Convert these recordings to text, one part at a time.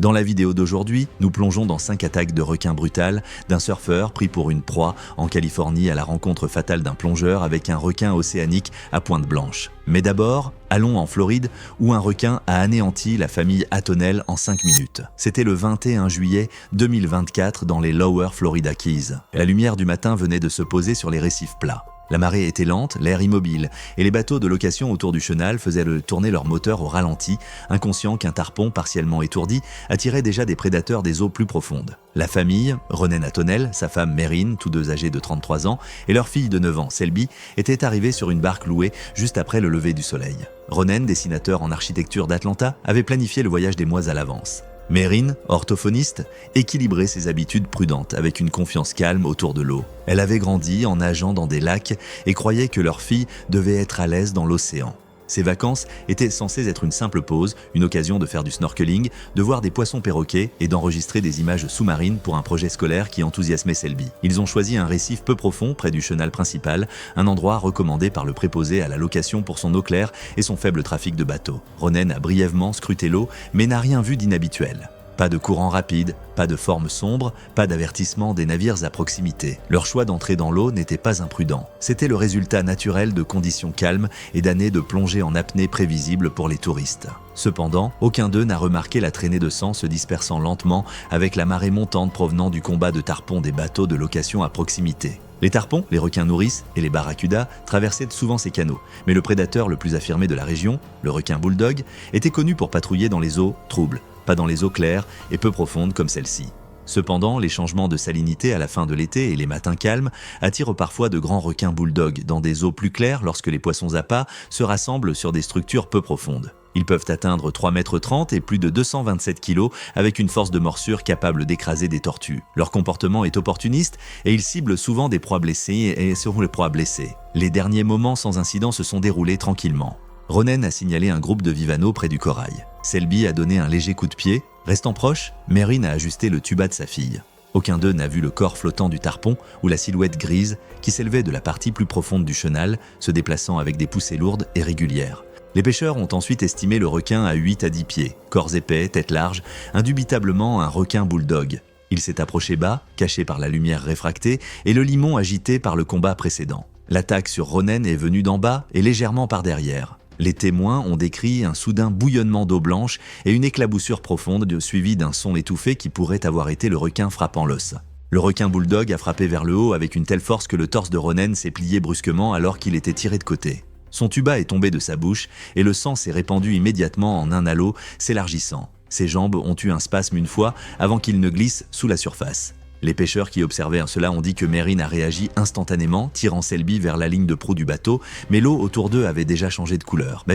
Dans la vidéo d'aujourd'hui, nous plongeons dans 5 attaques de requins brutales d'un surfeur pris pour une proie en Californie à la rencontre fatale d'un plongeur avec un requin océanique à pointe blanche. Mais d'abord, allons en Floride où un requin a anéanti la famille Attonell en 5 minutes. C'était le 21 juillet 2024 dans les Lower Florida Keys. La lumière du matin venait de se poser sur les récifs plats. La marée était lente, l'air immobile, et les bateaux de location autour du chenal faisaient tourner leur moteur au ralenti, inconscients qu'un tarpon partiellement étourdi attirait déjà des prédateurs des eaux plus profondes. La famille, Ronen Attonell, sa femme Merrin, tous deux âgés de 33 ans, et leur fille de 9 ans, Selby, étaient arrivés sur une barque louée juste après le lever du soleil. Ronen, dessinateur en architecture d'Atlanta, avait planifié le voyage des mois à l'avance. Merrin, orthophoniste, équilibrait ses habitudes prudentes avec une confiance calme autour de l'eau. Elle avait grandi en nageant dans des lacs et croyait que leur fille devait être à l'aise dans l'océan. Ces vacances étaient censées être une simple pause, une occasion de faire du snorkeling, de voir des poissons perroquets et d'enregistrer des images sous-marines pour un projet scolaire qui enthousiasmait Selby. Ils ont choisi un récif peu profond près du chenal principal, un endroit recommandé par le préposé à la location pour son eau claire et son faible trafic de bateaux. Ronen a brièvement scruté l'eau, mais n'a rien vu d'inhabituel. Pas de courant rapide, pas de forme sombre, pas d'avertissement des navires à proximité. Leur choix d'entrer dans l'eau n'était pas imprudent. C'était le résultat naturel de conditions calmes et d'années de plongée en apnée prévisible pour les touristes. Cependant, aucun d'eux n'a remarqué la traînée de sang se dispersant lentement avec la marée montante provenant du combat de tarpons des bateaux de location à proximité. Les tarpons, les requins nourrices et les barracudas traversaient souvent ces canaux, mais le prédateur le plus affirmé de la région, le requin bulldog, était connu pour patrouiller dans les eaux troubles, pas dans les eaux claires et peu profondes comme celle-ci. Cependant, les changements de salinité à la fin de l'été et les matins calmes attirent parfois de grands requins bulldogs dans des eaux plus claires lorsque les poissons appâts se rassemblent sur des structures peu profondes. Ils peuvent atteindre 3,30 m et plus de 227 kg avec une force de morsure capable d'écraser des tortues. Leur comportement est opportuniste et ils ciblent souvent des proies blessées et seront les proies blessées. Les derniers moments sans incident se sont déroulés tranquillement. Ronen a signalé un groupe de Vivano près du corail. Selby a donné un léger coup de pied. Restant proche, Merrin a ajusté le tuba de sa fille. Aucun d'eux n'a vu le corps flottant du tarpon ou la silhouette grise qui s'élevait de la partie plus profonde du chenal, se déplaçant avec des poussées lourdes et régulières. Les pêcheurs ont ensuite estimé le requin à 8 à 10 pieds, corps épais, tête large, indubitablement un requin bulldog. Il s'est approché bas, caché par la lumière réfractée et le limon agité par le combat précédent. L'attaque sur Ronen est venue d'en bas et légèrement par derrière. Les témoins ont décrit un soudain bouillonnement d'eau blanche et une éclaboussure profonde suivie d'un son étouffé qui pourrait avoir été le requin frappant l'os. Le requin bulldog a frappé vers le haut avec une telle force que le torse de Ronen s'est plié brusquement alors qu'il était tiré de côté. Son tuba est tombé de sa bouche et le sang s'est répandu immédiatement en un halo s'élargissant. Ses jambes ont eu un spasme une fois avant qu'il ne glisse sous la surface. Les pêcheurs qui observaient cela ont dit que Merrin a réagi instantanément, tirant Selby vers la ligne de proue du bateau, mais l'eau autour d'eux avait déjà changé de couleur.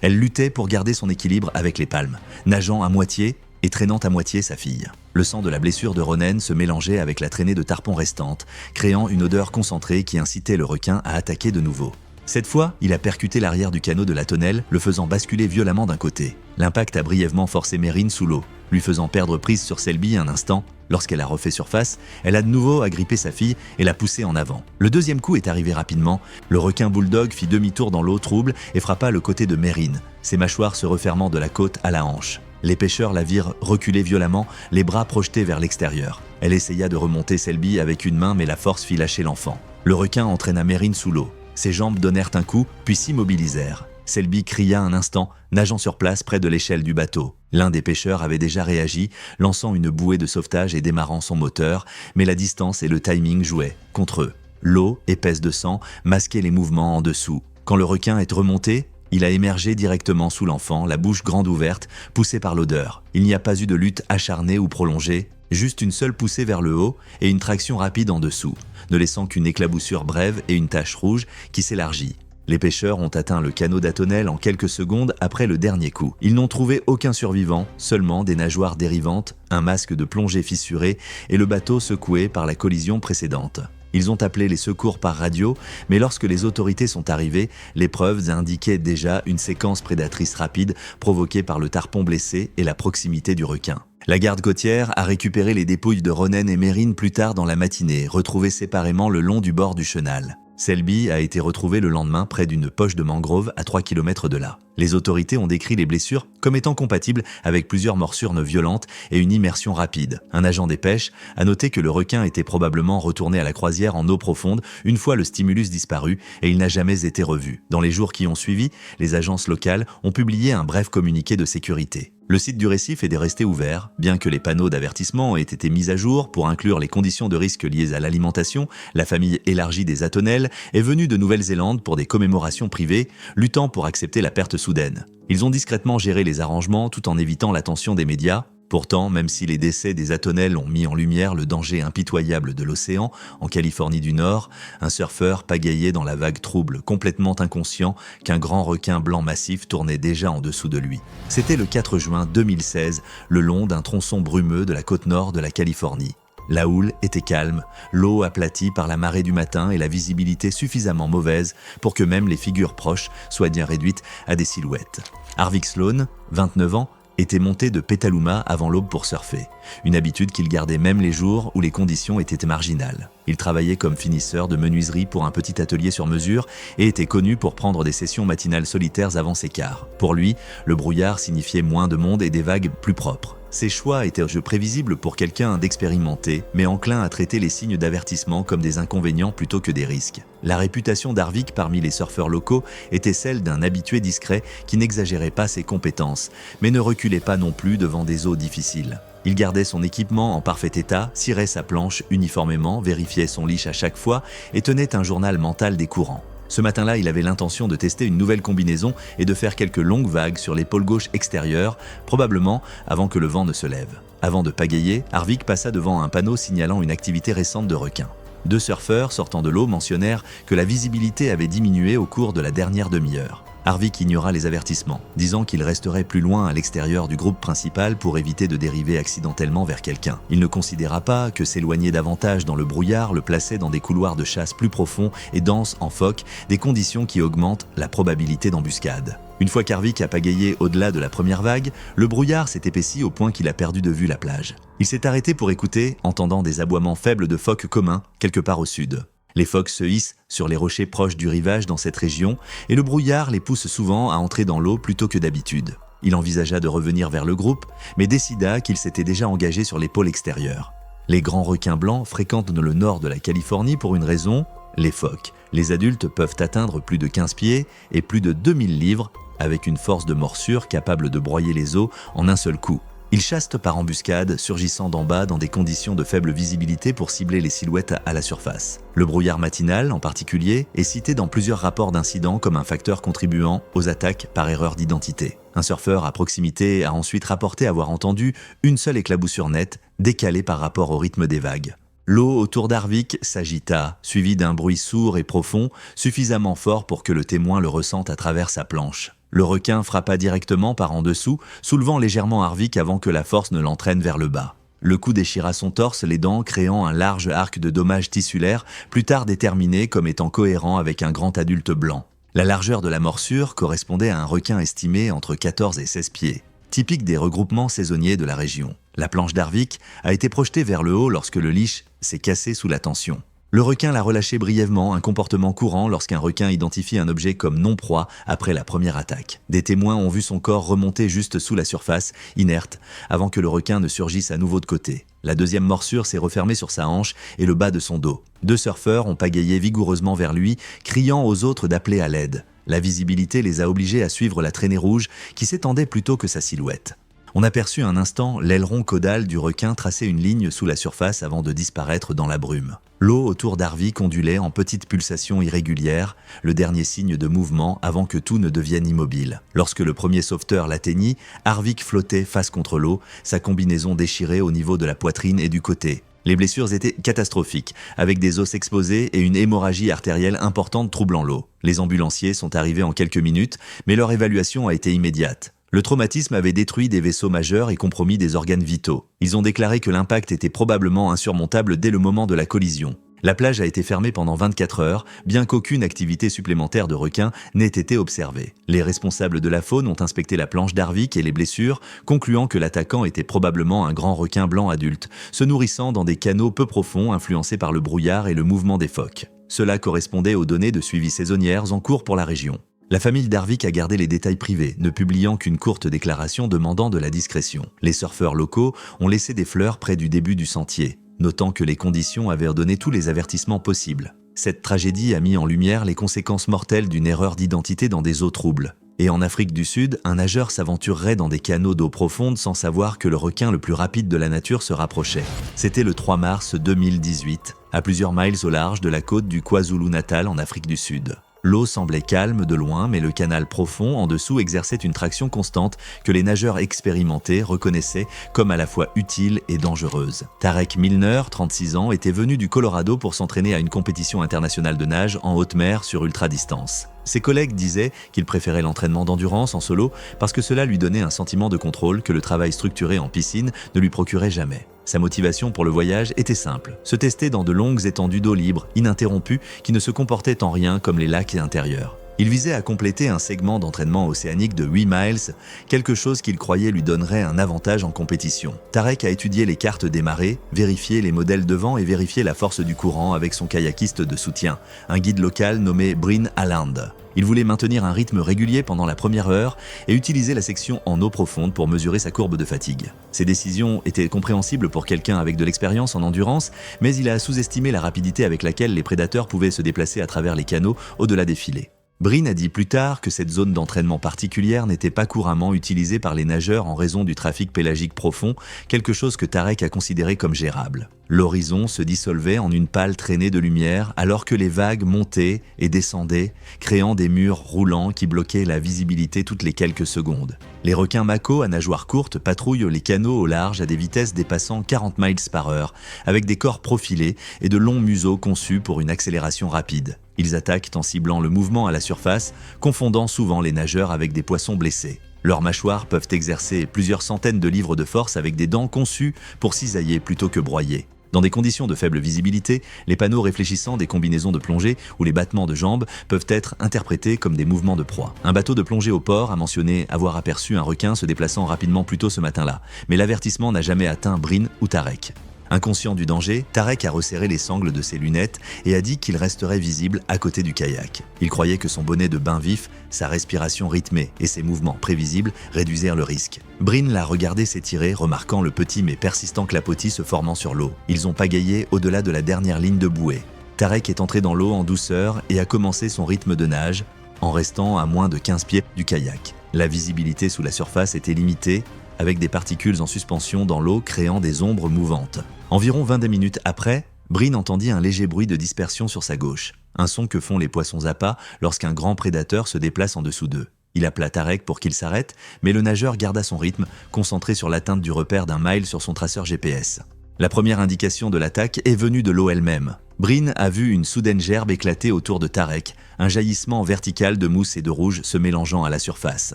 Elle luttait pour garder son équilibre avec les palmes, nageant à moitié et traînant à moitié sa fille. Le sang de la blessure de Ronen se mélangeait avec la traînée de tarpons restante, créant une odeur concentrée qui incitait le requin à attaquer de nouveau. Cette fois, il a percuté l'arrière du canot de l'Attonell, le faisant basculer violemment d'un côté. L'impact a brièvement forcé Merrin sous l'eau, lui faisant perdre prise sur Selby un instant. Lorsqu'elle a refait surface, elle a de nouveau agrippé sa fille et l'a poussée en avant. Le deuxième coup est arrivé rapidement. Le requin bulldog fit demi-tour dans l'eau trouble et frappa le côté de Merrin, ses mâchoires se refermant de la côte à la hanche. Les pêcheurs la virent reculer violemment, les bras projetés vers l'extérieur. Elle essaya de remonter Selby avec une main mais la force fit lâcher l'enfant. Le requin entraîna Merrin sous l'eau. Ses jambes donnèrent un coup, puis s'immobilisèrent. Selby cria un instant, nageant sur place près de l'échelle du bateau. L'un des pêcheurs avait déjà réagi, lançant une bouée de sauvetage et démarrant son moteur, mais la distance et le timing jouaient contre eux. L'eau, épaisse de sang, masquait les mouvements en dessous. Quand le requin est remonté, il a émergé directement sous l'enfant, la bouche grande ouverte, poussé par l'odeur. Il n'y a pas eu de lutte acharnée ou prolongée, juste une seule poussée vers le haut et une traction rapide en dessous, ne laissant qu'une éclaboussure brève et une tache rouge qui s'élargit. Les pêcheurs ont atteint le canot d'Attonell en quelques secondes après le dernier coup. Ils n'ont trouvé aucun survivant, seulement des nageoires dérivantes, un masque de plongée fissuré et le bateau secoué par la collision précédente. Ils ont appelé les secours par radio, mais lorsque les autorités sont arrivées, les preuves indiquaient déjà une séquence prédatrice rapide provoquée par le tarpon blessé et la proximité du requin. La garde côtière a récupéré les dépouilles de Ronen et Merrin plus tard dans la matinée, retrouvées séparément le long du bord du chenal. Selby a été retrouvé le lendemain près d'une poche de mangrove à 3 km de là. Les autorités ont décrit les blessures comme étant compatibles avec plusieurs morsures violentes et une immersion rapide. Un agent des pêches a noté que le requin était probablement retourné à la croisière en eau profonde une fois le stimulus disparu et il n'a jamais été revu. Dans les jours qui ont suivi, les agences locales ont publié un bref communiqué de sécurité. Le site du récif est resté ouvert, bien que les panneaux d'avertissement aient été mis à jour pour inclure les conditions de risque liées à l'alimentation. La famille élargie des Attonell est venue de Nouvelle-Zélande pour des commémorations privées, luttant pour accepter la perte soudaine. Ils ont discrètement géré les arrangements tout en évitant l'attention des médias. Pourtant, même si les décès des Attonell ont mis en lumière le danger impitoyable de l'océan, en Californie du Nord, un surfeur pagayait dans la vague trouble, complètement inconscient qu'un grand requin blanc massif tournait déjà en dessous de lui. C'était le 4 juin 2016, le long d'un tronçon brumeux de la côte nord de la Californie. La houle était calme, l'eau aplatie par la marée du matin et la visibilité suffisamment mauvaise pour que même les figures proches soient bien réduites à des silhouettes. Harvick Sloan, 29 ans, était monté de Petaluma avant l'aube pour surfer, une habitude qu'il gardait même les jours où les conditions étaient marginales. Il travaillait comme finisseur de menuiserie pour un petit atelier sur mesure et était connu pour prendre des sessions matinales solitaires avant ses quarts. Pour lui, le brouillard signifiait moins de monde et des vagues plus propres. Ces choix étaient prévisibles pour quelqu'un d'expérimenté, mais enclin à traiter les signes d'avertissement comme des inconvénients plutôt que des risques. La réputation d'Harvick parmi les surfeurs locaux était celle d'un habitué discret qui n'exagérait pas ses compétences, mais ne reculait pas non plus devant des eaux difficiles. Il gardait son équipement en parfait état, cirait sa planche uniformément, vérifiait son leash à chaque fois et tenait un journal mental des courants. Ce matin-là, il avait l'intention de tester une nouvelle combinaison et de faire quelques longues vagues sur l'épaule gauche extérieure, probablement avant que le vent ne se lève. Avant de pagayer, Harvick passa devant un panneau signalant une activité récente de requins. 2 surfeurs sortant de l'eau mentionnèrent que la visibilité avait diminué au cours de la dernière demi-heure. Harvick ignora les avertissements, disant qu'il resterait plus loin à l'extérieur du groupe principal pour éviter de dériver accidentellement vers quelqu'un. Il ne considéra pas que s'éloigner davantage dans le brouillard le plaçait dans des couloirs de chasse plus profonds et denses en phoques, des conditions qui augmentent la probabilité d'embuscade. Une fois qu'Harvick a pagayé au-delà de la première vague, le brouillard s'est épaissi au point qu'il a perdu de vue la plage. Il s'est arrêté pour écouter, entendant des aboiements faibles de phoques communs quelque part au sud. Les phoques se hissent sur les rochers proches du rivage dans cette région et le brouillard les pousse souvent à entrer dans l'eau plutôt que d'habitude. Il envisagea de revenir vers le groupe, mais décida qu'il s'était déjà engagé sur les pôles extérieurs. Les grands requins blancs fréquentent le nord de la Californie pour une raison, les phoques. Les adultes peuvent atteindre plus de 15 pieds et plus de 2000 livres avec une force de morsure capable de broyer les eaux en un seul coup. Ils chassent par embuscade, surgissant d'en bas dans des conditions de faible visibilité pour cibler les silhouettes à la surface. Le brouillard matinal, en particulier, est cité dans plusieurs rapports d'incidents comme un facteur contribuant aux attaques par erreur d'identité. Un surfeur à proximité a ensuite rapporté avoir entendu une seule éclaboussure nette, décalée par rapport au rythme des vagues. L'eau autour d'Harvick s'agita, suivie d'un bruit sourd et profond, suffisamment fort pour que le témoin le ressente à travers sa planche. Le requin frappa directement par en dessous, soulevant légèrement Harvick avant que la force ne l'entraîne vers le bas. Le coup déchira son torse, les dents créant un large arc de dommages tissulaires, plus tard déterminé comme étant cohérent avec un grand adulte blanc. La largeur de la morsure correspondait à un requin estimé entre 14 et 16 pieds, typique des regroupements saisonniers de la région. La planche d'Harvick a été projetée vers le haut lorsque le leash s'est cassé sous la tension. Le requin l'a relâché brièvement, un comportement courant lorsqu'un requin identifie un objet comme non-proie après la première attaque. Des témoins ont vu son corps remonter juste sous la surface, inerte, avant que le requin ne surgisse à nouveau de côté. La deuxième morsure s'est refermée sur sa hanche et le bas de son dos. 2 surfeurs ont pagayé vigoureusement vers lui, criant aux autres d'appeler à l'aide. La visibilité les a obligés à suivre la traînée rouge qui s'étendait plutôt que sa silhouette. On aperçut un instant l'aileron caudal du requin tracer une ligne sous la surface avant de disparaître dans la brume. L'eau autour d'Harvick ondulait en petites pulsations irrégulières, le dernier signe de mouvement avant que tout ne devienne immobile. Lorsque le premier sauveteur l'atteignit, Harvick flottait face contre l'eau, sa combinaison déchirée au niveau de la poitrine et du côté. Les blessures étaient catastrophiques, avec des os exposés et une hémorragie artérielle importante troublant l'eau. Les ambulanciers sont arrivés en quelques minutes, mais leur évaluation a été immédiate. Le traumatisme avait détruit des vaisseaux majeurs et compromis des organes vitaux. Ils ont déclaré que l'impact était probablement insurmontable dès le moment de la collision. La plage a été fermée pendant 24 heures, bien qu'aucune activité supplémentaire de requins n'ait été observée. Les responsables de la faune ont inspecté la planche d'Harvick et les blessures, concluant que l'attaquant était probablement un grand requin blanc adulte, se nourrissant dans des canaux peu profonds influencés par le brouillard et le mouvement des phoques. Cela correspondait aux données de suivi saisonnières en cours pour la région. La famille Darvik a gardé les détails privés, ne publiant qu'une courte déclaration demandant de la discrétion. Les surfeurs locaux ont laissé des fleurs près du début du sentier, notant que les conditions avaient donné tous les avertissements possibles. Cette tragédie a mis en lumière les conséquences mortelles d'une erreur d'identité dans des eaux troubles. Et en Afrique du Sud, un nageur s'aventurerait dans des canaux d'eau profonde sans savoir que le requin le plus rapide de la nature se rapprochait. C'était le 3 mars 2018, à plusieurs miles au large de la côte du KwaZulu-Natal en Afrique du Sud. L'eau semblait calme de loin, mais le canal profond en dessous exerçait une traction constante que les nageurs expérimentés reconnaissaient comme à la fois utile et dangereuse. Tarek Milner, 36 ans, était venu du Colorado pour s'entraîner à une compétition internationale de nage en haute mer sur ultra-distance. Ses collègues disaient qu'il préférait l'entraînement d'endurance en solo parce que cela lui donnait un sentiment de contrôle que le travail structuré en piscine ne lui procurait jamais. Sa motivation pour le voyage était simple, se tester dans de longues étendues d'eau libre, ininterrompues, qui ne se comportaient en rien comme les lacs intérieurs. Il visait à compléter un segment d'entraînement océanique de 8 miles, quelque chose qu'il croyait lui donnerait un avantage en compétition. Tarek a étudié les cartes des marées, vérifié les modèles de vent et vérifié la force du courant avec son kayakiste de soutien, un guide local nommé Bryn Halland. Il voulait maintenir un rythme régulier pendant la première heure et utiliser la section en eau profonde pour mesurer sa courbe de fatigue. Ces décisions étaient compréhensibles pour quelqu'un avec de l'expérience en endurance, mais il a sous-estimé la rapidité avec laquelle les prédateurs pouvaient se déplacer à travers les canaux au-delà des filets. Bryn a dit plus tard que cette zone d'entraînement particulière n'était pas couramment utilisée par les nageurs en raison du trafic pélagique profond, quelque chose que Tarek a considéré comme gérable. L'horizon se dissolvait en une pâle traînée de lumière alors que les vagues montaient et descendaient, créant des murs roulants qui bloquaient la visibilité toutes les quelques secondes. Les requins mako à nageoires courtes patrouillent les canaux au large à des vitesses dépassant 40 miles par heure, avec des corps profilés et de longs museaux conçus pour une accélération rapide. Ils attaquent en ciblant le mouvement à la surface, confondant souvent les nageurs avec des poissons blessés. Leurs mâchoires peuvent exercer plusieurs centaines de livres de force avec des dents conçues pour cisailler plutôt que broyer. Dans des conditions de faible visibilité, les panneaux réfléchissants des combinaisons de plongée ou les battements de jambes peuvent être interprétés comme des mouvements de proie. Un bateau de plongée au port a mentionné avoir aperçu un requin se déplaçant rapidement plus tôt ce matin-là, mais l'avertissement n'a jamais atteint Bryn ou Tarek. Inconscient du danger, Tarek a resserré les sangles de ses lunettes et a dit qu'il resterait visible à côté du kayak. Il croyait que son bonnet de bain vif, sa respiration rythmée et ses mouvements prévisibles réduisirent le risque. Bryn l'a regardé s'étirer, remarquant le petit mais persistant clapotis se formant sur l'eau. Ils ont pagayé au-delà de la dernière ligne de bouée. Tarek est entré dans l'eau en douceur et a commencé son rythme de nage, en restant à moins de 15 pieds du kayak. La visibilité sous la surface était limitée, avec des particules en suspension dans l'eau créant des ombres mouvantes. Environ 22 minutes après, Bryn entendit un léger bruit de dispersion sur sa gauche, un son que font les poissons appâts lorsqu'un grand prédateur se déplace en dessous d'eux. Il appela Tarek pour qu'il s'arrête, mais le nageur garda son rythme, concentré sur l'atteinte du repère d'un mile sur son traceur GPS. La première indication de l'attaque est venue de l'eau elle-même. Bryn a vu une soudaine gerbe éclater autour de Tarek, un jaillissement vertical de mousse et de rouge se mélangeant à la surface.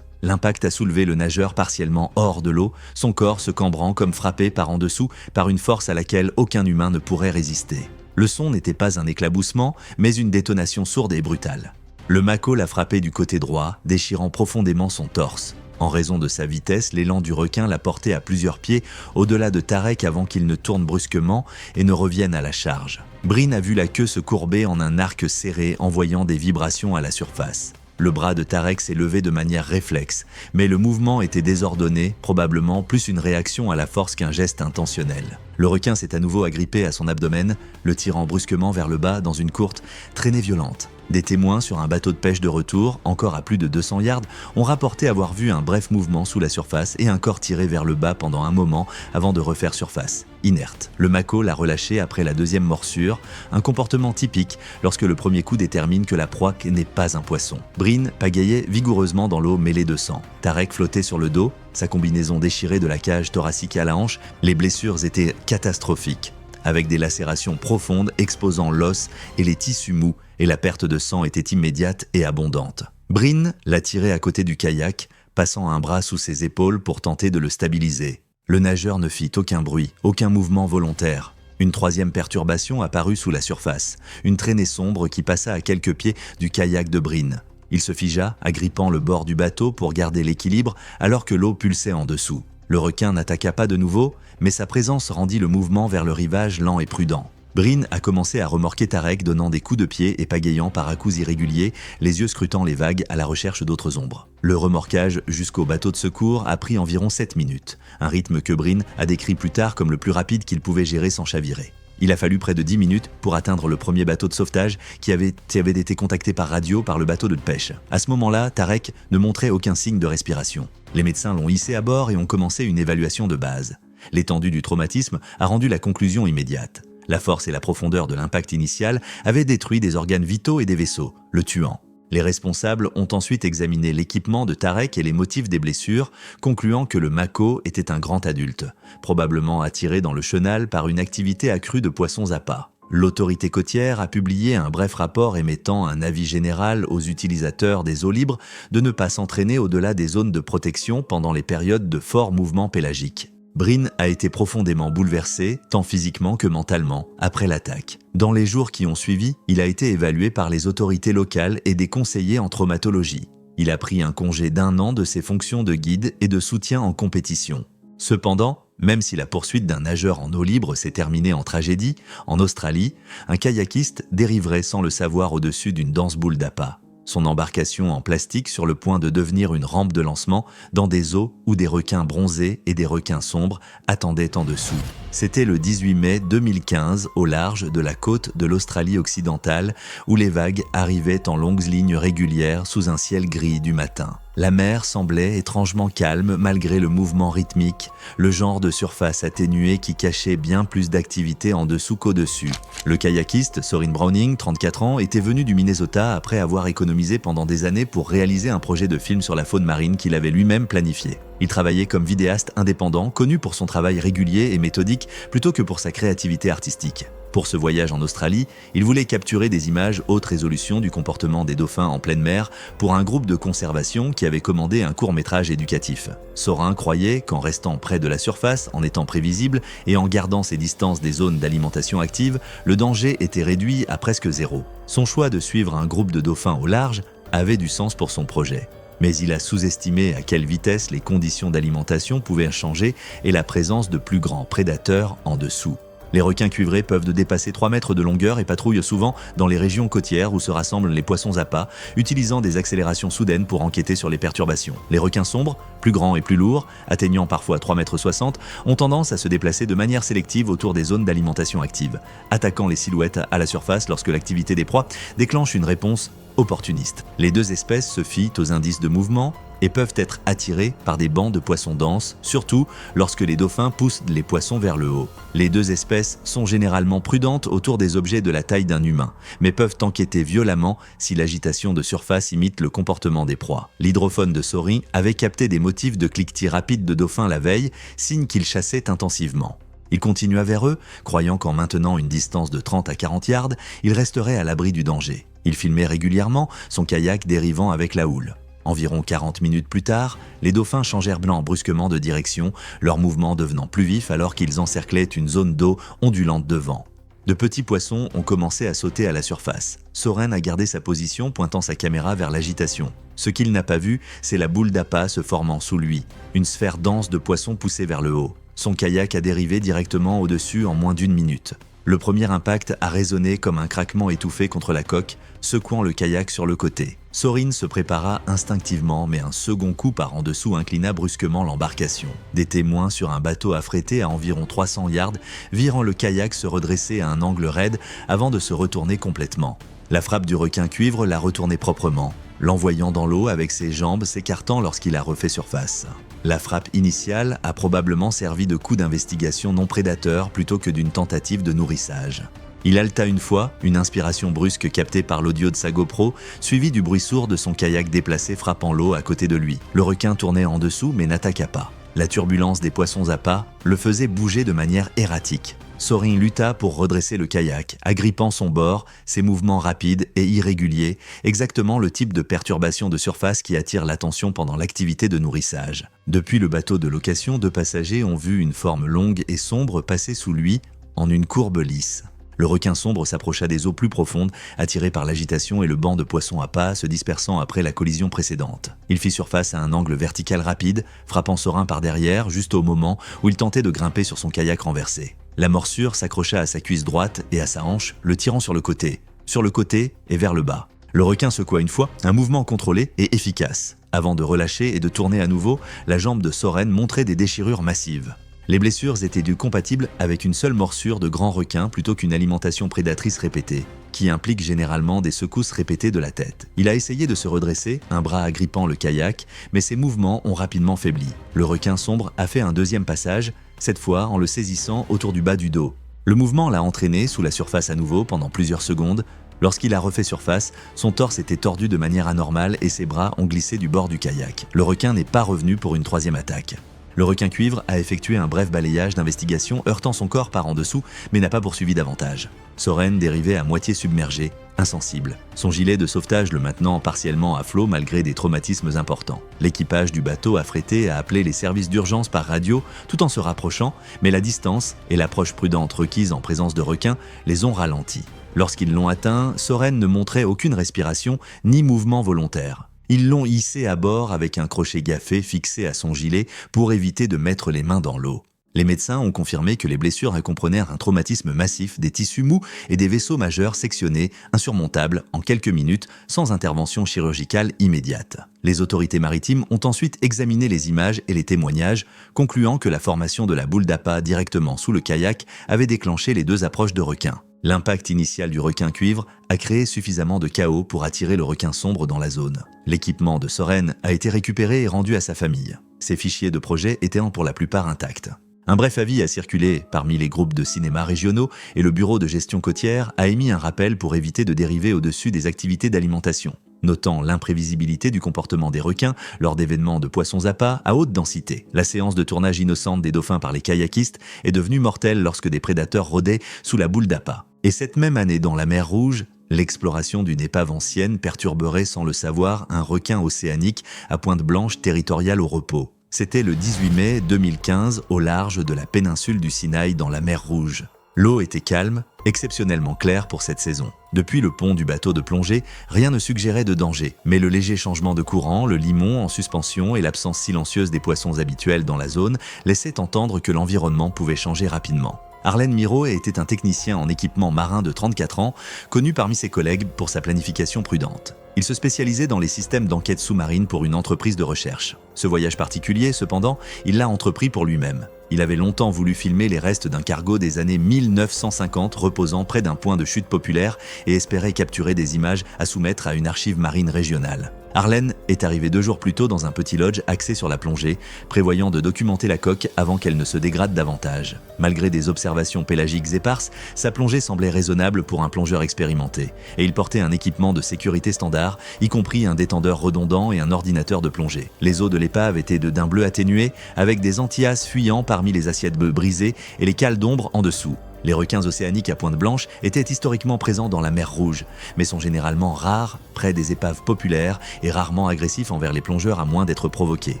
L'impact a soulevé le nageur partiellement hors de l'eau, son corps se cambrant comme frappé par en dessous par une force à laquelle aucun humain ne pourrait résister. Le son n'était pas un éclaboussement, mais une détonation sourde et brutale. Le mako l'a frappé du côté droit, déchirant profondément son torse. En raison de sa vitesse, l'élan du requin l'a porté à plusieurs pieds, au-delà de Tarek avant qu'il ne tourne brusquement et ne revienne à la charge. Bryn a vu la queue se courber en un arc serré, envoyant des vibrations à la surface. Le bras de Tarek s'est levé de manière réflexe, mais le mouvement était désordonné, probablement plus une réaction à la force qu'un geste intentionnel. Le requin s'est à nouveau agrippé à son abdomen, le tirant brusquement vers le bas dans une courte traînée violente. Des témoins sur un bateau de pêche de retour, encore à plus de 200 yards, ont rapporté avoir vu un bref mouvement sous la surface et un corps tiré vers le bas pendant un moment avant de refaire surface, inerte. Le mako l'a relâché après la deuxième morsure, un comportement typique lorsque le premier coup détermine que la proie n'est pas un poisson. Bryn pagayait vigoureusement dans l'eau mêlée de sang. Tarek flottait sur le dos, sa combinaison déchirée de la cage thoracique à la hanche, les blessures étaient catastrophiques, avec des lacérations profondes exposant l'os et les tissus mous, et la perte de sang était immédiate et abondante. Bryn l'a tiré à côté du kayak, passant un bras sous ses épaules pour tenter de le stabiliser. Le nageur ne fit aucun bruit, aucun mouvement volontaire. Une troisième perturbation apparut sous la surface, une traînée sombre qui passa à quelques pieds du kayak de Bryn. Il se figea, agrippant le bord du bateau pour garder l'équilibre alors que l'eau pulsait en dessous. Le requin n'attaqua pas de nouveau, mais sa présence rendit le mouvement vers le rivage lent et prudent. Brin a commencé à remorquer Tarek, donnant des coups de pied et pagayant par à-coups irréguliers, les yeux scrutant les vagues à la recherche d'autres ombres. Le remorquage jusqu'au bateau de secours a pris environ 7 minutes, un rythme que Brin a décrit plus tard comme le plus rapide qu'il pouvait gérer sans chavirer. Il a fallu près de 10 minutes pour atteindre le premier bateau de sauvetage qui avait été contacté par radio par le bateau de pêche. À ce moment-là, Tarek ne montrait aucun signe de respiration. Les médecins l'ont hissé à bord et ont commencé une évaluation de base. L'étendue du traumatisme a rendu la conclusion immédiate. La force et la profondeur de l'impact initial avaient détruit des organes vitaux et des vaisseaux, le tuant. Les responsables ont ensuite examiné l'équipement de Tarek et les motifs des blessures, concluant que le Mako était un grand adulte, probablement attiré dans le chenal par une activité accrue de poissons appâts. L'autorité côtière a publié un bref rapport émettant un avis général aux utilisateurs des eaux libres de ne pas s'entraîner au-delà des zones de protection pendant les périodes de fort mouvement pélagique. Brin a été profondément bouleversé, tant physiquement que mentalement, après l'attaque. Dans les jours qui ont suivi, il a été évalué par les autorités locales et des conseillers en traumatologie. Il a pris un congé d'1 an de ses fonctions de guide et de soutien en compétition. Cependant, même si la poursuite d'un nageur en eau libre s'est terminée en tragédie, en Australie, un kayakiste dériverait sans le savoir au-dessus d'une dense boule d'appât. Son embarcation en plastique sur le point de devenir une rampe de lancement dans des eaux où des requins bronzés et des requins sombres attendaient en dessous. C'était le 18 mai 2015 au large de la côte de l'Australie occidentale où les vagues arrivaient en longues lignes régulières sous un ciel gris du matin. La mer semblait étrangement calme malgré le mouvement rythmique, le genre de surface atténuée qui cachait bien plus d'activité en dessous qu'au-dessus. Le kayakiste Sorin Browning, 34 ans, était venu du Minnesota après avoir économisé pendant des années pour réaliser un projet de film sur la faune marine qu'il avait lui-même planifié. Il travaillait comme vidéaste indépendant, connu pour son travail régulier et méthodique plutôt que pour sa créativité artistique. Pour ce voyage en Australie, il voulait capturer des images haute résolution du comportement des dauphins en pleine mer pour un groupe de conservation qui avait commandé un court-métrage éducatif. Sorin croyait qu'en restant près de la surface, en étant prévisible et en gardant ses distances des zones d'alimentation active, le danger était réduit à presque zéro. Son choix de suivre un groupe de dauphins au large avait du sens pour son projet. Mais il a sous-estimé à quelle vitesse les conditions d'alimentation pouvaient changer et la présence de plus grands prédateurs en dessous. Les requins cuivrés peuvent dépasser 3 mètres de longueur et patrouillent souvent dans les régions côtières où se rassemblent les poissons appâts, utilisant des accélérations soudaines pour enquêter sur les perturbations. Les requins sombres, plus grands et plus lourds, atteignant parfois 3,60 m, ont tendance à se déplacer de manière sélective autour des zones d'alimentation active, attaquant les silhouettes à la surface lorsque l'activité des proies déclenche une réponse opportuniste. Les deux espèces se fient aux indices de mouvement et peuvent être attirés par des bancs de poissons denses, surtout lorsque les dauphins poussent les poissons vers le haut. Les deux espèces sont généralement prudentes autour des objets de la taille d'un humain, mais peuvent enquêter violemment si l'agitation de surface imite le comportement des proies. L'hydrophone de Sorin avait capté des motifs de cliquetis rapide de dauphins la veille, signe qu'ils chassaient intensivement. Il continua vers eux, croyant qu'en maintenant une distance de 30 à 40 yards, il resterait à l'abri du danger. Il filmait régulièrement, son kayak dérivant avec la houle. Environ 40 minutes plus tard, les dauphins changèrent brusquement de direction, leur mouvement devenant plus vif alors qu'ils encerclaient une zone d'eau ondulante devant. De petits poissons ont commencé à sauter à la surface. Sorin a gardé sa position, pointant sa caméra vers l'agitation. Ce qu'il n'a pas vu, c'est la boule d'appât se formant sous lui, une sphère dense de poissons poussée vers le haut. Son kayak a dérivé directement au-dessus en moins d'1 minute. Le premier impact a résonné comme un craquement étouffé contre la coque, secouant le kayak sur le côté. Sorin se prépara instinctivement, mais un second coup par en dessous inclina brusquement l'embarcation. Des témoins sur un bateau affrété à environ 300 yards virent le kayak se redresser à un angle raide avant de se retourner complètement. La frappe du requin cuivre l'a retourné proprement, l'envoyant dans l'eau avec ses jambes s'écartant lorsqu'il a refait surface. La frappe initiale a probablement servi de coup d'investigation non prédateur plutôt que d'une tentative de nourrissage. Il haleta une fois, une inspiration brusque captée par l'audio de sa GoPro, suivie du bruit sourd de son kayak déplacé frappant l'eau à côté de lui. Le requin tournait en dessous mais n'attaqua pas. La turbulence des poissons appâts le faisait bouger de manière erratique. Sorin lutta pour redresser le kayak, agrippant son bord, ses mouvements rapides et irréguliers, exactement le type de perturbation de surface qui attire l'attention pendant l'activité de nourrissage. Depuis le bateau de location, 2 passagers ont vu une forme longue et sombre passer sous lui en une courbe lisse. Le requin sombre s'approcha des eaux plus profondes, attiré par l'agitation et le banc de poissons appâts se dispersant après la collision précédente. Il fit surface à un angle vertical rapide, frappant Sorin par derrière, juste au moment où il tentait de grimper sur son kayak renversé. La morsure s'accrocha à sa cuisse droite et à sa hanche, le tirant sur le côté et vers le bas. Le requin secoua une fois, un mouvement contrôlé et efficace. Avant de relâcher et de tourner à nouveau, la jambe de Soren montrait des déchirures massives. Les blessures étaient dues compatibles avec une seule morsure de grand requin plutôt qu'une alimentation prédatrice répétée, qui implique généralement des secousses répétées de la tête. Il a essayé de se redresser, un bras agrippant le kayak, mais ses mouvements ont rapidement faibli. Le requin sombre a fait un deuxième passage, cette fois en le saisissant autour du bas du dos. Le mouvement l'a entraîné sous la surface à nouveau pendant plusieurs secondes. Lorsqu'il a refait surface, son torse était tordu de manière anormale et ses bras ont glissé du bord du kayak. Le requin n'est pas revenu pour une troisième attaque. Le requin cuivre a effectué un bref balayage d'investigation heurtant son corps par en dessous, mais n'a pas poursuivi davantage. Soren dérivait à moitié submergé, insensible. Son gilet de sauvetage le maintenant partiellement à flot malgré des traumatismes importants. L'équipage du bateau affrété a appelé les services d'urgence par radio tout en se rapprochant, mais la distance et l'approche prudente requise en présence de requins les ont ralentis. Lorsqu'ils l'ont atteint, Soren ne montrait aucune respiration ni mouvement volontaire. Ils l'ont hissé à bord avec un crochet gaffé fixé à son gilet pour éviter de mettre les mains dans l'eau. Les médecins ont confirmé que les blessures comprenaient un traumatisme massif des tissus mous et des vaisseaux majeurs sectionnés, insurmontables en quelques minutes, sans intervention chirurgicale immédiate. Les autorités maritimes ont ensuite examiné les images et les témoignages, concluant que la formation de la boule d'appât directement sous le kayak avait déclenché les deux approches de requins. L'impact initial du requin cuivre a créé suffisamment de chaos pour attirer le requin sombre dans la zone. L'équipement de Soren a été récupéré et rendu à sa famille. Ses fichiers de projet étaient pour la plupart intacts. Un bref avis a circulé parmi les groupes de cinéma régionaux et le bureau de gestion côtière a émis un rappel pour éviter de dériver au-dessus des activités d'alimentation, notant l'imprévisibilité du comportement des requins lors d'événements de poissons appâts à haute densité. La séance de tournage innocente des dauphins par les kayakistes est devenue mortelle lorsque des prédateurs rôdaient sous la boule d'appât. Et cette même année dans la mer Rouge, l'exploration d'une épave ancienne perturberait sans le savoir un requin océanique à pointe blanche territoriale au repos. C'était le 18 mai 2015 au large de la péninsule du Sinaï dans la mer Rouge. L'eau était calme, exceptionnellement claire pour cette saison. Depuis le pont du bateau de plongée, rien ne suggérait de danger, mais le léger changement de courant, le limon en suspension et l'absence silencieuse des poissons habituels dans la zone laissaient entendre que l'environnement pouvait changer rapidement. Arlen Miro était un technicien en équipement marin de 34 ans, connu parmi ses collègues pour sa planification prudente. Il se spécialisait dans les systèmes d'enquête sous-marine pour une entreprise de recherche. Ce voyage particulier, cependant, il l'a entrepris pour lui-même. Il avait longtemps voulu filmer les restes d'un cargo des années 1950 reposant près d'un point de chute populaire et espérait capturer des images à soumettre à une archive marine régionale. Arlen est arrivé 2 jours plus tôt dans un petit lodge axé sur la plongée, prévoyant de documenter la coque avant qu'elle ne se dégrade davantage. Malgré des observations pélagiques éparses, sa plongée semblait raisonnable pour un plongeur expérimenté, et il portait un équipement de sécurité standard, y compris un détendeur redondant et un ordinateur de plongée. Les eaux de l'épave étaient d'un bleu atténué, avec des antillas fuyant parmi les assiettes brisées et les cales d'ombre en dessous. Les requins océaniques à pointe blanche étaient historiquement présents dans la mer Rouge, mais sont généralement rares près des épaves populaires et rarement agressifs envers les plongeurs à moins d'être provoqués.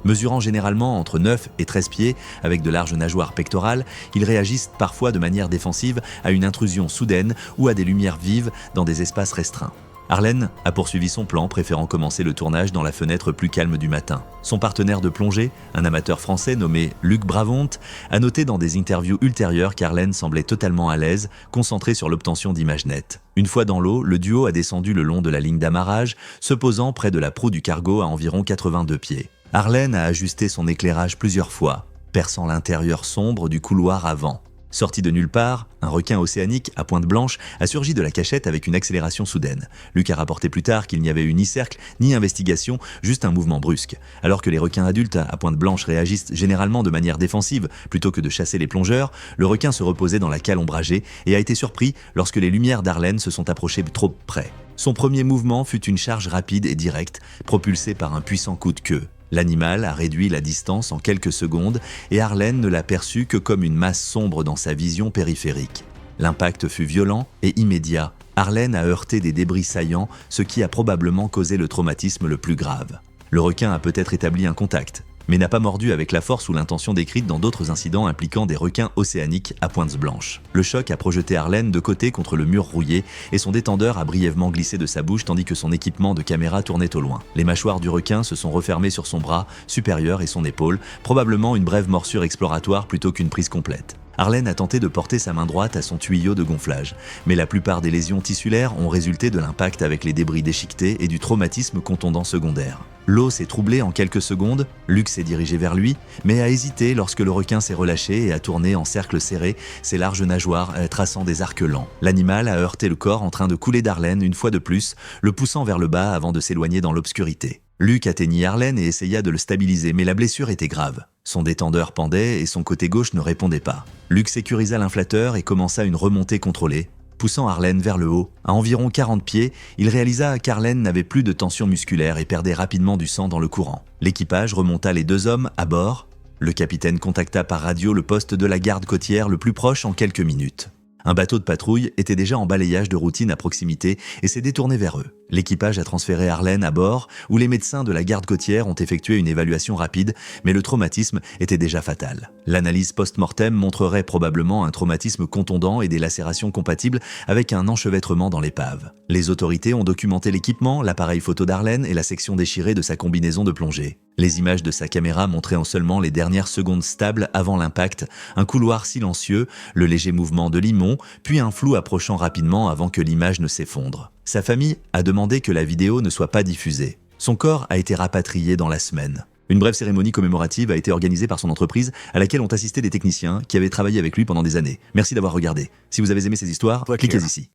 Mesurant généralement entre 9 et 13 pieds, avec de larges nageoires pectorales, ils réagissent parfois de manière défensive à une intrusion soudaine ou à des lumières vives dans des espaces restreints. Arlen a poursuivi son plan, préférant commencer le tournage dans la fenêtre plus calme du matin. Son partenaire de plongée, un amateur français nommé Luc Bravonte, a noté dans des interviews ultérieures qu'Arlen semblait totalement à l'aise, concentré sur l'obtention d'images nettes. Une fois dans l'eau, le duo a descendu le long de la ligne d'amarrage, se posant près de la proue du cargo à environ 82 pieds. Arlen a ajusté son éclairage plusieurs fois, perçant l'intérieur sombre du couloir avant. Sorti de nulle part, un requin océanique à pointe blanche a surgi de la cachette avec une accélération soudaine. Luc a rapporté plus tard qu'il n'y avait eu ni cercle, ni investigation, juste un mouvement brusque. Alors que les requins adultes à pointe blanche réagissent généralement de manière défensive plutôt que de chasser les plongeurs, le requin se reposait dans la cale ombragée et a été surpris lorsque les lumières d'Arlen se sont approchées trop près. Son premier mouvement fut une charge rapide et directe, propulsée par un puissant coup de queue. L'animal a réduit la distance en quelques secondes et Arlen ne l'a perçu que comme une masse sombre dans sa vision périphérique. L'impact fut violent et immédiat. Arlen a heurté des débris saillants, ce qui a probablement causé le traumatisme le plus grave. Le requin a peut-être établi un contact, mais n'a pas mordu avec la force ou l'intention décrite dans d'autres incidents impliquant des requins océaniques à pointes blanches. Le choc a projeté Arlen de côté contre le mur rouillé et son détendeur a brièvement glissé de sa bouche tandis que son équipement de caméra tournait au loin. Les mâchoires du requin se sont refermées sur son bras supérieur et son épaule, probablement une brève morsure exploratoire plutôt qu'une prise complète. Arlène a tenté de porter sa main droite à son tuyau de gonflage, mais la plupart des lésions tissulaires ont résulté de l'impact avec les débris déchiquetés et du traumatisme contondant secondaire. L'eau s'est troublée en quelques secondes, Luc s'est dirigé vers lui, mais a hésité lorsque le requin s'est relâché et a tourné en cercle serré, ses larges nageoires traçant des arcs lents. L'animal a heurté le corps en train de couler d'Arlène une fois de plus, le poussant vers le bas avant de s'éloigner dans l'obscurité. Luc atteignit Arlène et essaya de le stabiliser, mais la blessure était grave. Son détendeur pendait et son côté gauche ne répondait pas. Luc sécurisa l'inflateur et commença une remontée contrôlée. Poussant Arlène vers le haut, à environ 40 pieds, il réalisa qu'Arlène n'avait plus de tension musculaire et perdait rapidement du sang dans le courant. L'équipage remonta les 2 hommes à bord. Le capitaine contacta par radio le poste de la garde côtière le plus proche en quelques minutes. Un bateau de patrouille était déjà en balayage de routine à proximité et s'est détourné vers eux. L'équipage a transféré Arlène à bord, où les médecins de la garde côtière ont effectué une évaluation rapide, mais le traumatisme était déjà fatal. L'analyse post-mortem montrerait probablement un traumatisme contondant et des lacérations compatibles avec un enchevêtrement dans l'épave. Les autorités ont documenté l'équipement, l'appareil photo d'Arlène et la section déchirée de sa combinaison de plongée. Les images de sa caméra montraient en seulement les dernières secondes stables avant l'impact, un couloir silencieux, le léger mouvement de l'imon, puis un flou approchant rapidement avant que l'image ne s'effondre. Sa famille a demandé que la vidéo ne soit pas diffusée. Son corps a été rapatrié dans la semaine. Une brève cérémonie commémorative a été organisée par son entreprise à laquelle ont assisté des techniciens qui avaient travaillé avec lui pendant des années. Merci d'avoir regardé. Si vous avez aimé ces histoires, cliquez ici.